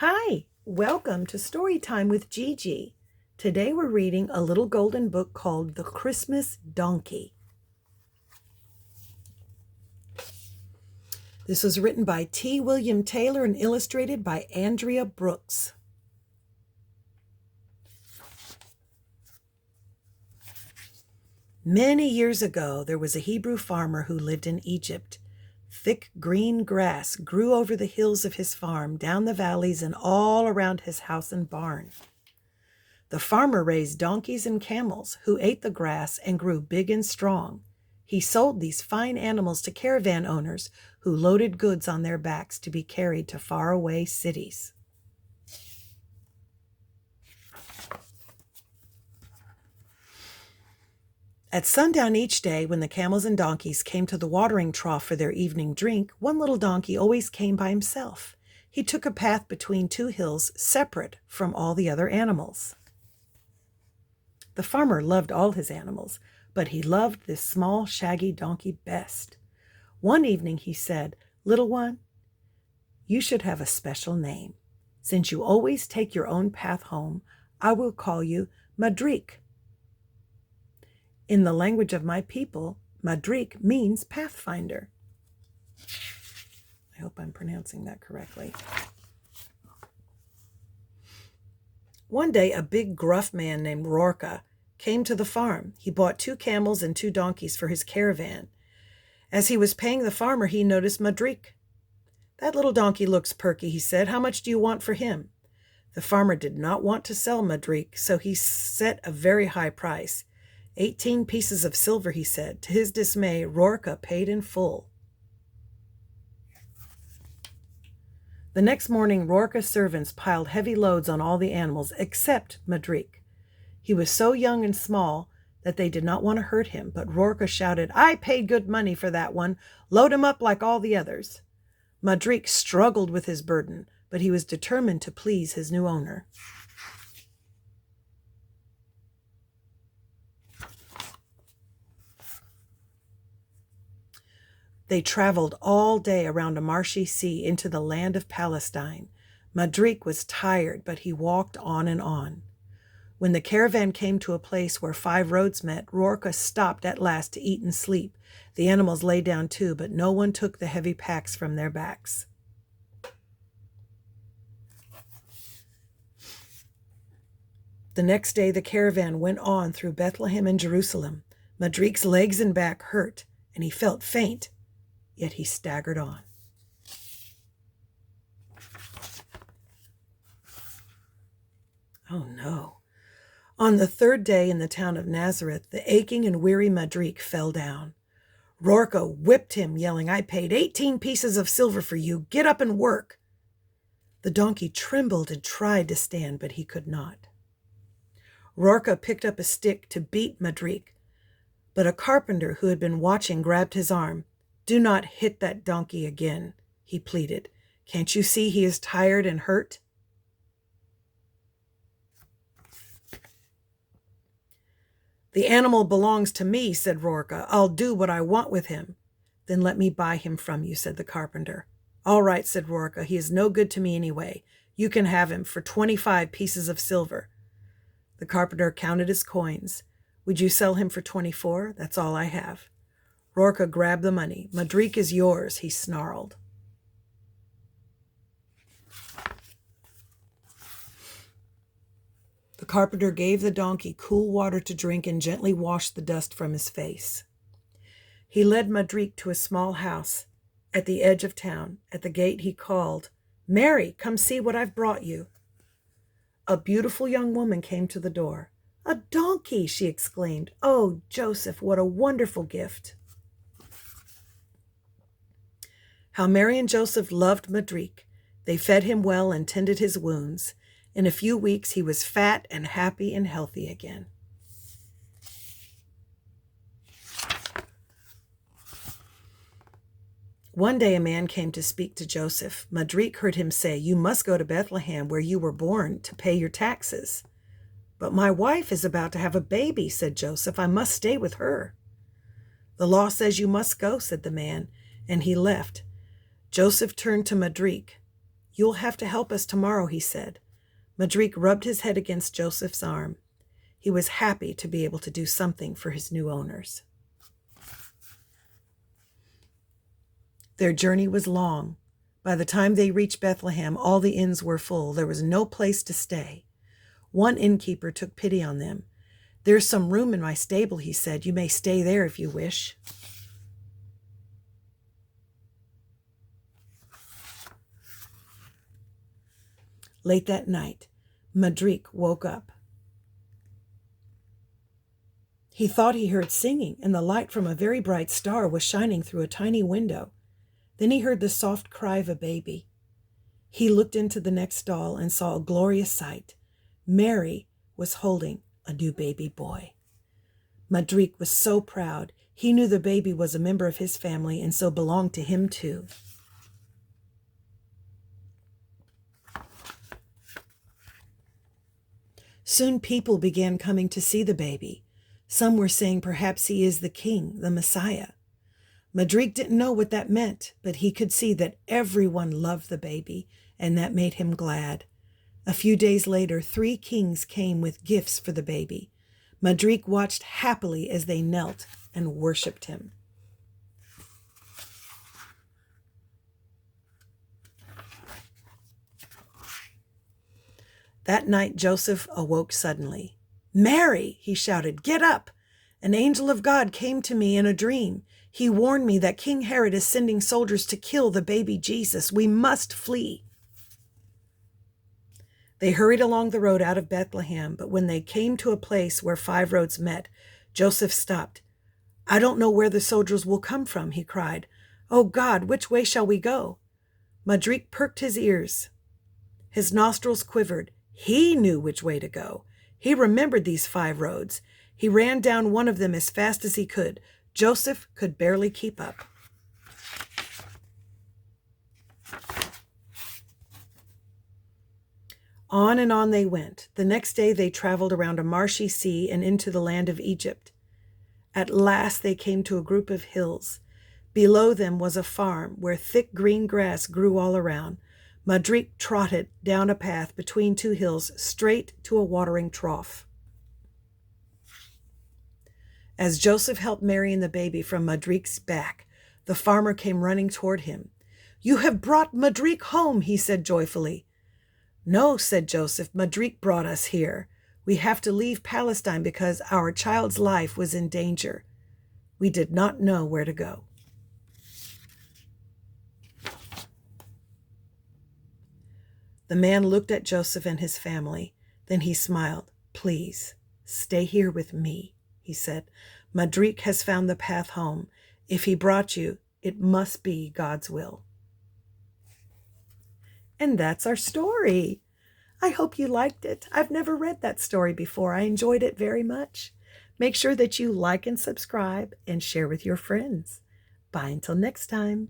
Hi, welcome to Storytime with Gigi. Today we're reading a little golden book called The Christmas Donkey. This was written by T. William Taylor and illustrated by Andrea Brooks. Many years ago, there was a Hebrew farmer who lived in Egypt. Thick green grass grew over the hills of his farm, down the valleys, and all around his house and barn. The farmer raised donkeys and camels, who ate the grass and grew big and strong. He sold these fine animals to caravan owners, who loaded goods on their backs to be carried to faraway cities. At sundown each day, when the camels and donkeys came to the watering trough for their evening drink, one little donkey always came by himself. He took a path between two hills, separate from all the other animals. The farmer loved all his animals, but he loved this small, shaggy donkey best. One evening he said, "Little one, you should have a special name. Since you always take your own path home, I will call you Madrik. In the language of my people, Madrik means pathfinder." I hope I'm pronouncing that correctly. One day, a big, gruff man named Rorka came to the farm. He bought 2 camels and 2 donkeys for his caravan. As he was paying the farmer, he noticed Madrik. "That little donkey looks perky," he said. "How much do you want for him?" The farmer did not want to sell Madrik, so he set a very high price. 18 pieces of silver, he said. To his dismay, Rorka paid in full. The next morning, Rorka's servants piled heavy loads on all the animals except Madrik. He was so young and small that they did not want to hurt him, but Rorka shouted, "I paid good money for that one. Load him up like all the others." Madrik struggled with his burden, but he was determined to please his new owner. They traveled all day around a marshy sea into the land of Palestine. Madrik was tired, but he walked on and on. When the caravan came to a place where 5 roads met, Rorka stopped at last to eat and sleep. The animals lay down too, but no one took the heavy packs from their backs. The next day, the caravan went on through Bethlehem and Jerusalem. Madrik's legs and back hurt, and he felt faint, yet he staggered on. Oh no. On the 3rd day in the town of Nazareth, the aching and weary Madrik fell down. Rorka whipped him, yelling, "I paid 18 pieces of silver for you. Get up and work." The donkey trembled and tried to stand, but he could not. Rorka picked up a stick to beat Madrik, but a carpenter who had been watching grabbed his arm. "Do not hit that donkey again," he pleaded. "Can't you see he is tired and hurt?" "The animal belongs to me," said Rorka. "I'll do what I want with him." "Then let me buy him from you," said the carpenter. "All right," said Rorka. "He is no good to me anyway. You can have him for 25 pieces of silver." The carpenter counted his coins. "Would you sell him for 24? That's all I have." Rorka grabbed the money. "Madrik is yours," he snarled. The carpenter gave the donkey cool water to drink and gently washed the dust from his face. He led Madrik to a small house at the edge of town. At the gate he called, "Mary, come see what I've brought you." A beautiful young woman came to the door. "A donkey!" she exclaimed. "Oh, Joseph, what a wonderful gift." How Mary and Joseph loved Madrik. They fed him well and tended his wounds. In a few weeks, he was fat and happy and healthy again. One day a man came to speak to Joseph. Madrik heard him say, "You must go to Bethlehem, where you were born, to pay your taxes." "But my wife is about to have a baby," said Joseph. "I must stay with her." "The law says you must go," said the man, and he left. Joseph turned to Madrik. "You'll have to help us tomorrow," he said. Madrik rubbed his head against Joseph's arm. He was happy to be able to do something for his new owners. Their journey was long. By the time they reached Bethlehem, all the inns were full. There was no place to stay. One innkeeper took pity on them. "There's some room in my stable," he said. "You may stay there if you wish." Late that night, Madrik woke up. He thought he heard singing, and the light from a very bright star was shining through a tiny window. Then he heard the soft cry of a baby. He looked into the next stall and saw a glorious sight. Mary was holding a new baby boy. Madrik was so proud. He knew the baby was a member of his family and so belonged to him too. Soon people began coming to see the baby. Some were saying perhaps he is the king, the Messiah. Madrik didn't know what that meant, but he could see that everyone loved the baby, and that made him glad. A few days later, 3 kings came with gifts for the baby. Madrik watched happily as they knelt and worshipped him. That night, Joseph awoke suddenly. "Mary," he shouted, "get up! An angel of God came to me in a dream. He warned me that King Herod is sending soldiers to kill the baby Jesus. We must flee." They hurried along the road out of Bethlehem, but when they came to a place where 5 roads met, Joseph stopped. "I don't know where the soldiers will come from," he cried. "Oh God, which way shall we go?" Madrik perked his ears. His nostrils quivered. He knew which way to go. He remembered these 5 roads. He ran down one of them as fast as he could. Joseph could barely keep up. On and on they went. The next day they traveled around a marshy sea and into the land of Egypt. At last they came to a group of hills. Below them was a farm where thick green grass grew all around. Madrik trotted down a path between 2 hills straight to a watering trough. As Joseph helped Mary and the baby from Madrik's back, the farmer came running toward him. "You have brought Madrik home," he said joyfully. "No," said Joseph, "Madrik brought us here. We have to leave Palestine because our child's life was in danger. We did not know where to go." The man looked at Joseph and his family. Then he smiled. "Please, stay here with me," he said. "Madrik has found the path home. If he brought you, it must be God's will." And that's our story. I hope you liked it. I've never read that story before. I enjoyed it very much. Make sure that you like and subscribe and share with your friends. Bye until next time.